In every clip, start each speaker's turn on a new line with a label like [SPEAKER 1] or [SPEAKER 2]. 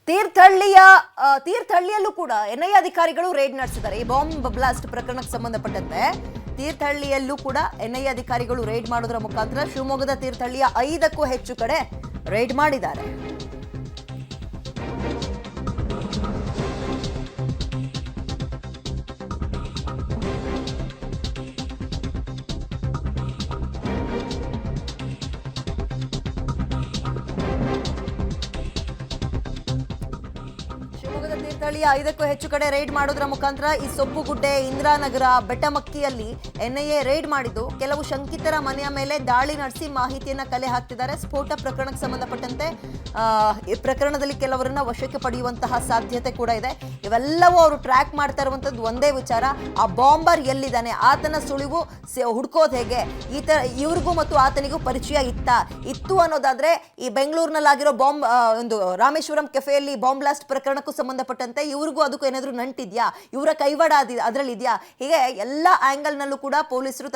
[SPEAKER 1] ತೀರ್ಥಹಳ್ಳಿಯಲ್ಲೂ ಕೂಡ ಎನ್ಐಎ ಅಧಿಕಾರಿಗಳು ರೇಡ್ ನಡೆಸಿದ್ದಾರೆ. ಈ ಬಾಂಬ್ ಬ್ಲಾಸ್ಟ್ ಪ್ರಕರಣಕ್ಕೆ ಸಂಬಂಧಪಟ್ಟಂತೆ ತೀರ್ಥಹಳ್ಳಿಯಲ್ಲೂ ಕೂಡ ಎನ್ಐಎ ಅಧಿಕಾರಿಗಳು ರೇಡ್ ಮಾಡೋದ್ರ ಮುಖಾಂತರ ಶಿವಮೊಗ್ಗದ ತೀರ್ಥಹಳ್ಳಿಯ 5ಕ್ಕೂ ಹೆಚ್ಚು ಕಡೆ ರೇಡ್ ಮಾಡಿದ್ದಾರೆ. ತೀರ್ಥಹಳ್ಳಿಯ 5ಕ್ಕೂ ಹೆಚ್ಚು ಕಡೆ ರೇಡ್ ಮಾಡೋದ್ರ ಮುಖಾಂತರ ಈ ಸೊಪ್ಪುಗುಡ್ಡೆ, ಇಂದಿರಾನಗರ, ಬೆಟ್ಟಮಕ್ಕಿಯಲ್ಲಿ ಎನ್ಐಎ ರೇಡ್ ಮಾಡಿದ್ದು ಕೆಲವು ಶಂಕಿತರ ಮನೆಯ ಮೇಲೆ ದಾಳಿ ನಡೆಸಿ ಮಾಹಿತಿಯನ್ನ ಕಲೆ ಹಾಕ್ತಿದ್ದಾರೆ. ಸ್ಫೋಟ ಪ್ರಕರಣಕ್ಕೆ ಸಂಬಂಧಪಟ್ಟಂತೆ ಈ ಪ್ರಕರಣದಲ್ಲಿ ಕೆಲವರನ್ನ ವಶಕ್ಕೆ ಪಡೆಯುವಂತಹ ಸಾಧ್ಯತೆ ಕೂಡ ಇದೆ. ಇವೆಲ್ಲವೂ ಅವರು ಟ್ರ್ಯಾಕ್ ಮಾಡ್ತಾ ಇರುವಂತದ್ದು ಒಂದೇ ವಿಚಾರ, ಆ ಬಾಂಬರ್ ಎಲ್ಲಿದ್ದಾನೆ, ಆತನ ಸುಳಿವು ಹುಡ್ಕೋದು ಹೇಗೆ, ಇವ್ರಿಗೂ ಮತ್ತು ಆತನಿಗೂ ಪರಿಚಯ ಇತ್ತು ಅನ್ನೋದಾದ್ರೆ ಈ ಬೆಂಗಳೂರಿನಲ್ಲಾಗಿರೋ ಒಂದು ರಾಮೇಶ್ವರಂ ಕೆಫೆಯಲ್ಲಿ ಬಾಂಬ್ ಬ್ಲಾಸ್ಟ್ ಪ್ರಕರಣಕ್ಕೂ ಸಂಬಂಧಪಟ್ಟಂತೆ ಇವ್ರಿಗೂ ಅದಕ್ಕೂ ಏನಾದ್ರು ನಂಟಿದ್ಯಾ, ಇವರ ಕೈವಾಡ ಅದರಲ್ಲಿ ಇದೆಯಾ, ಹೀಗೆ ಎಲ್ಲ ಆಂಗಲ್ ನಲ್ಲೂ ಕೂಡ ಪೊಲೀಸರು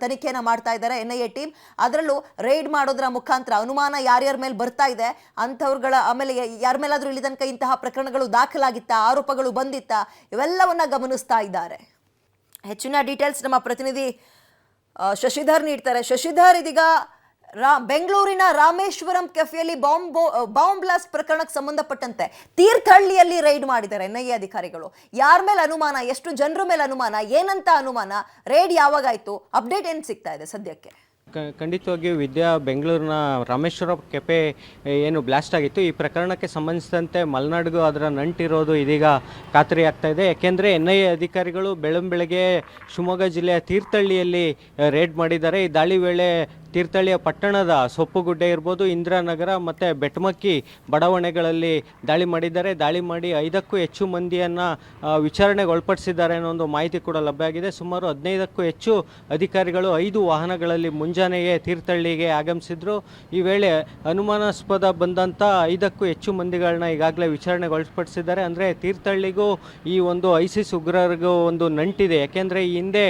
[SPEAKER 1] ತನಿಖೆಯನ್ನ ಮಾಡ್ತಾ ಇದ್ದಾರೆ ಎನ್ಐಎ ಟೀಮ್. ಅದರಲ್ಲೂ ರೇಡ್ ಮಾಡೋದ್ರ ಮುಖಾಂತರ ಅನುಮಾನ ಯಾರ್ಯಾರ ಮೇಲೆ ಬರ್ತಾ ಇದೆ ಅಂಥವ್ರುಗಳ, ಆಮೇಲೆ ಯಾರ ಮೇಲಾದ್ರೂ ಇಲ್ಲಿ ತನಕ ಇಂತಹ ಪ್ರಕರಣಗಳು ದಾಖಲಾಗಿತ್ತಾ, ಆರೋಪಗಳು ಬಂದಿತ್ತಾ, ಇವೆಲ್ಲವನ್ನ ಗಮನಿಸ್ತಾ ಇದ್ದಾರೆ. ಹೆಚ್ಚಿನ ಡೀಟೇಲ್ಸ್ ನಮ್ಮ ಪ್ರತಿನಿಧಿ ಶಶಿಧರ್ ನೀಡ್ತಾರೆ. ಶಶಿಧರ್, ಇದೀಗ ಬೆಂಗಳೂರಿನ ರಾಮೇಶ್ವರಂ ಕೆಫೆಯಲ್ಲಿ ಬಾಂಬ್ ಬ್ಲಾಸ್ಟ್ ಪ್ರಕರಣಕ್ಕೆ ಸಂಬಂಧಪಟ್ಟಂತೆ ತೀರ್ಥಹಳ್ಳಿಯಲ್ಲಿ ರೈಡ್ ಮಾಡಿದ್ದಾರೆ ಎನ್ಐಎ ಅಧಿಕಾರಿಗಳು. ಯಾರ ಮೇಲೆ ಅನುಮಾನ, ಎಷ್ಟು ಜನರ ಮೇಲೆ ಅನುಮಾನ, ಏನಂತ ಅನುಮಾನ, ರೇಡ್ ಯಾವಾಗಾಯ್ತು, ಅಪ್ಡೇಟ್ ಏನು ಸಿಗ್ತಾ ಇದೆ ಸದ್ಯಕ್ಕೆ?
[SPEAKER 2] ಖಂಡಿತವಾಗಿಯೂ ವಿದ್ಯಾ, ಬೆಂಗಳೂರಿನ ರಾಮೇಶ್ವರ ಕೆಫೆ ಏನು ಬ್ಲಾಸ್ಟ್ ಆಗಿತ್ತು, ಈ ಪ್ರಕರಣಕ್ಕೆ ಸಂಬಂಧಿಸಿದಂತೆ ಮಲೆನಾಡಿಗೂ ಅದರ ನಂಟಿರೋದು ಇದೀಗ ಖಾತರಿ ಆಗ್ತಾ ಇದೆ. ಯಾಕೆಂದರೆ ಎನ್ಐಎ ಅಧಿಕಾರಿಗಳು ಬೆಳಗ್ಗೆ ಶಿವಮೊಗ್ಗ ಜಿಲ್ಲೆಯ ತೀರ್ಥಹಳ್ಳಿಯಲ್ಲಿ ರೇಡ್ ಮಾಡಿದ್ದಾರೆ. ಈ ದಾಳಿ ವೇಳೆ ತೀರ್ಥಹಳ್ಳಿಯ ಪಟ್ಟಣದ ಸೊಪ್ಪುಗುಡ್ಡೆ ಇರ್ಬೋದು, ಇಂದಿರಾನಗರ ಮತ್ತು ಬೆಟ್ಟಮಕ್ಕಿ ಬಡಾವಣೆಗಳಲ್ಲಿ ದಾಳಿ ಮಾಡಿದ್ದಾರೆ. ದಾಳಿ ಮಾಡಿ 5ಕ್ಕೂ ಹೆಚ್ಚು ಮಂದಿಯನ್ನು ವಿಚಾರಣೆಗೆ ಒಳಪಡಿಸಿದ್ದಾರೆ ಅನ್ನೋ ಒಂದು ಮಾಹಿತಿ ಕೂಡ ಲಭ್ಯ ಆಗಿದೆ. ಸುಮಾರು 15ಕ್ಕೂ ಹೆಚ್ಚು ಅಧಿಕಾರಿಗಳು 5 ವಾಹನಗಳಲ್ಲಿ ಮುಂಜಾನೆಯೇ ತೀರ್ಥಹಳ್ಳಿಗೆ ಆಗಮಿಸಿದ್ರು. ಈ ವೇಳೆ ಅನುಮಾನಾಸ್ಪದ ಬಂದಂಥ 5ಕ್ಕೂ ಹೆಚ್ಚು ಮಂದಿಗಳನ್ನ ಈಗಾಗಲೇ ವಿಚಾರಣೆಗೆ ಒಳಪಡಿಸಿದ್ದಾರೆ. ಅಂದರೆ ತೀರ್ಥಹಳ್ಳಿಗೂ ಈ ಒಂದು ಐಸಿಸ್ ಉಗ್ರರಿಗೂ ಒಂದು ನಂಟಿದೆ. ಯಾಕೆಂದರೆ ಈ ಹಿಂದೆ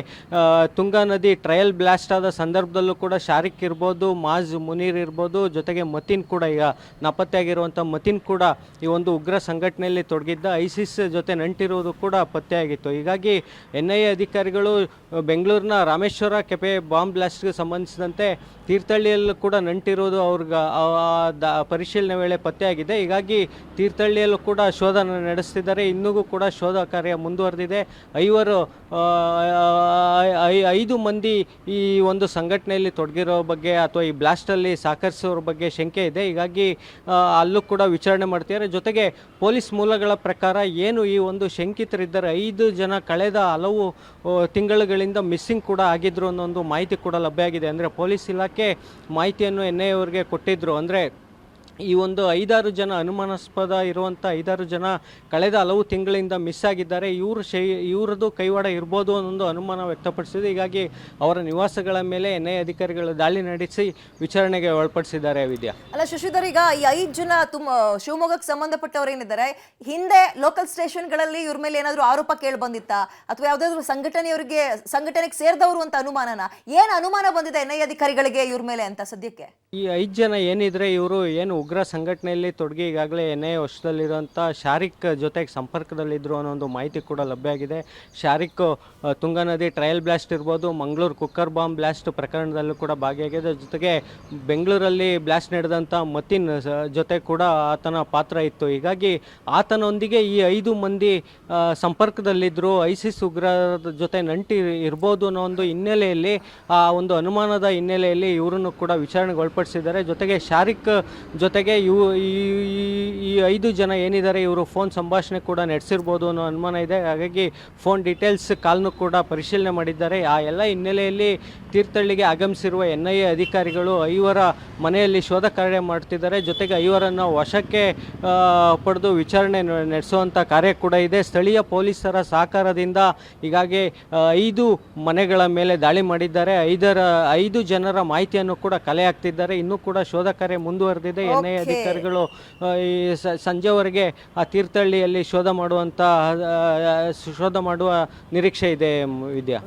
[SPEAKER 2] ತುಂಗಾ ನದಿ ಟ್ರಯಲ್ ಬ್ಲಾಸ್ಟ್ ಆದ ಸಂದರ್ಭದಲ್ಲೂ ಕೂಡ ಶಾರಿಕ್ ಇರ್ಬೋದು, ಮಾಜ್ ಮುನೀರ್ ಇರ್ಬೋದು, ಜೊತೆಗೆ ಮತೀನ್ ಕೂಡ, ಈಗ ನಾಪತ್ತೆಯಾಗಿರುವಂಥ ಮತೀನ್ ಕೂಡ ಈ ಒಂದು ಉಗ್ರ ಸಂಘಟನೆಯಲ್ಲಿ ತೊಡಗಿದ್ದ, ಐಸಿಸ್ ಜೊತೆ ನಂಟಿರುವುದು ಕೂಡ ಪತ್ತೆಯಾಗಿತ್ತು. ಹೀಗಾಗಿ ಎನ್ಐಎ ಅಧಿಕಾರಿಗಳು ಬೆಂಗಳೂರಿನ ರಾಮೇಶ್ವರ ಕೆಫೆ ಬಾಂಬ್ ಬ್ಲಾಸ್ಟ್ಗೆ ಸಂಬಂಧಿಸಿದಂತೆ ತೀರ್ಥಹಳ್ಳಿಯಲ್ಲೂ ಕೂಡ ನಂಟಿರುವುದು ಅವ್ರಿಗೆ ಪರಿಶೀಲನೆ ವೇಳೆ ಪತ್ತೆಯಾಗಿದೆ. ಹೀಗಾಗಿ ತೀರ್ಥಹಳ್ಳಿಯಲ್ಲೂ ಕೂಡ ಶೋಧ ನಡೆಸ್ತಿದ್ದಾರೆ. ಇನ್ನೂ ಕೂಡ ಶೋಧ ಕಾರ್ಯ ಮುಂದುವರೆದಿದೆ. 5 ಮಂದಿ ಈ ಒಂದು ಸಂಘಟನೆಯಲ್ಲಿ ತೊಡಗಿರೋ ಬಗ್ಗೆ ಅಥವಾ ಈ ಬ್ಲಾಸ್ಟಲ್ಲಿ ಸಹಕರಿಸೋರ ಬಗ್ಗೆ ಶಂಕೆ ಇದೆ. ಹೀಗಾಗಿ ಅಲ್ಲೂ ಕೂಡ ವಿಚಾರಣೆ ಮಾಡ್ತಿದ್ದಾರೆ. ಜೊತೆಗೆ ಪೊಲೀಸ್ ಮೂಲಗಳ ಪ್ರಕಾರ ಏನು ಈ ಒಂದು ಶಂಕಿತರಿದ್ದಾರೆ, 5 ಜನ ಕಳೆದ ಹಲವು ತಿಂಗಳುಗಳಿಂದ ಮಿಸ್ಸಿಂಗ್ ಕೂಡ ಆಗಿದ್ರು ಅನ್ನೋ ಒಂದು ಮಾಹಿತಿ ಕೂಡ ಲಭ್ಯ ಆಗಿದೆ. ಅಂದರೆ ಪೊಲೀಸ್ ಇಲಾಖೆ ಮಾಹಿತಿಯನ್ನು ಎನ್ಐಎ ಅವರಿಗೆ ಕೊಟ್ಟಿದ್ರು. ಅಂದರೆ ಈ ಒಂದು 5-6 ಜನ ಅನುಮಾನಾಸ್ಪದ ಇರುವಂಥ 5-6 ಜನ ಕಳೆದ ಹಲವು ತಿಂಗಳಿಂದ ಮಿಸ್ ಆಗಿದ್ದಾರೆ. ಇವರದ್ದು ಕೈವಾಡ ಇರ್ಬೋದು ಅನ್ನೊಂದು ಅನುಮಾನ ವ್ಯಕ್ತಪಡಿಸಿದೆ. ಹೀಗಾಗಿ ಅವರ ನಿವಾಸಗಳ ಮೇಲೆ ಎನ್ಐಎ ಅಧಿಕಾರಿಗಳು ದಾಳಿ ನಡೆಸಿ ವಿಚಾರಣೆಗೆ ಒಳಪಡಿಸಿದ್ದಾರೆ. ವಿದ್ಯಾ,
[SPEAKER 1] ಅಲ್ಲ ಶಶಿಧರ್, ಈಗ ಈ 5 ಜನ ಶಿವಮೊಗ್ಗಕ್ಕೆ ಸಂಬಂಧಪಟ್ಟವರು ಏನಿದ್ದಾರೆ, ಹಿಂದೆ ಲೋಕಲ್ ಸ್ಟೇಷನ್ಗಳಲ್ಲಿ ಇವ್ರ ಮೇಲೆ ಏನಾದರೂ ಆರೋಪ ಕೇಳಿ ಬಂದಿತ್ತಾ, ಅಥವಾ ಯಾವುದಾದ್ರೂ ಸಂಘಟನೆಗೆ ಸೇರಿದವರು ಅಂತ ಅನುಮಾನನ, ಏನು ಅನುಮಾನ ಬಂದಿದೆ ಎನ್ಐಎ ಅಧಿಕಾರಿಗಳಿಗೆ ಇವ್ರ ಮೇಲೆ ಅಂತ ಸದ್ಯಕ್ಕೆ?
[SPEAKER 2] ಈ 5 ಜನ ಏನಿದ್ರೆ ಇವರು ಏನು ಉಗ್ರ ಸಂಘಟನೆಯಲ್ಲಿ ತೊಡಗಿ ಈಗಾಗಲೇ ಎನ್ಐಎ ವಶದಲ್ಲಿರುವಂಥ ಶಾರಿಕ್ ಜೊತೆಗೆ ಸಂಪರ್ಕದಲ್ಲಿದ್ದರು ಅನ್ನೋ ಒಂದು ಮಾಹಿತಿ ಕೂಡ ಲಭ್ಯ ಆಗಿದೆ. ಶಾರಿಕ್ ತುಂಗಾ ನದಿ ಟ್ರಯಲ್ ಬ್ಲಾಸ್ಟ್ ಇರ್ಬೋದು, ಮಂಗಳೂರು ಕುಕ್ಕರ್ ಬಾಂಬ್ ಬ್ಲಾಸ್ಟ್ ಪ್ರಕರಣದಲ್ಲೂ ಕೂಡ ಭಾಗಿಯಾಗಿದೆ. ಜೊತೆಗೆ ಬೆಂಗಳೂರಲ್ಲಿ ಬ್ಲಾಸ್ಟ್ ನಡೆದಂಥ ಮತೀನ್ ಜೊತೆ ಕೂಡ ಆತನ ಪಾತ್ರ ಇತ್ತು. ಹೀಗಾಗಿ ಆತನೊಂದಿಗೆ ಈ 5 ಮಂದಿ ಸಂಪರ್ಕದಲ್ಲಿದ್ದರು, ಐಸಿಸ್ ಉಗ್ರರ ಜೊತೆ ನಂಟಿ ಇರ್ಬೋದು ಅನ್ನೋ ಒಂದು ಹಿನ್ನೆಲೆಯಲ್ಲಿ, ಆ ಒಂದು ಅನುಮಾನದ ಹಿನ್ನೆಲೆಯಲ್ಲಿ ಇವರನ್ನು ಕೂಡ ವಿಚಾರಣೆಗೆ ಒಳಪಡಿಸಿದ್ದಾರೆ. ಜೊತೆಗೆ ಶಾರಿಕ್ ಜೊತೆಗೆ ಈ 5 ಜನ ಏನಿದ್ದಾರೆ ಇವರು ಫೋನ್ ಸಂಭಾಷಣೆ ಕೂಡ ನಡೆಸಿರ್ಬೋದು ಅನ್ನೋ ಅನುಮಾನ ಇದೆ. ಹಾಗಾಗಿ ಫೋನ್ ಡೀಟೇಲ್ಸ್ ಕಾಲ್ನು ಕೂಡ ಪರಿಶೀಲನೆ ಮಾಡಿದ್ದಾರೆ. ಆ ಎಲ್ಲ ಹಿನ್ನೆಲೆಯಲ್ಲಿ ತೀರ್ಥಹಳ್ಳಿಗೆ ಆಗಮಿಸಿರುವ ಎನ್ಐಎ ಅಧಿಕಾರಿಗಳು 5ರ ಮನೆಯಲ್ಲಿ ಶೋಧ ಕಾರ್ಯ ಮಾಡ್ತಿದ್ದಾರೆ. ಜೊತೆಗೆ 5ರನ್ನು ವಶಕ್ಕೆ ಪಡೆದು ವಿಚಾರಣೆ ನಡೆಸುವಂಥ ಕಾರ್ಯ ಕೂಡ ಇದೆ. ಸ್ಥಳೀಯ ಪೊಲೀಸರ ಸಹಕಾರದಿಂದ ಹೀಗಾಗಿ 5 ಮನೆಗಳ ಮೇಲೆ ದಾಳಿ ಮಾಡಿದ್ದಾರೆ. 5 ಜನರ ಮಾಹಿತಿಯನ್ನು ಕೂಡ ಕಲೆ ಹಾಕ್ತಿದ್ದಾರೆ. ಇನ್ನೂ ಕೂಡ ಶೋಧ ಕಾರ್ಯ ಮುಂದುವರೆದಿದೆ. ಎನ್ಐಎ ಅಧಿಕಾರಿಗಳು ಈ ಸಂಜೆವರೆಗೆ ಆ ತೀರ್ಥಹಳ್ಳಿಯಲ್ಲಿ ಶೋಧ ಮಾಡುವ ನಿರೀಕ್ಷೆ ಇದೆ. ವಿದ್ಯಾ.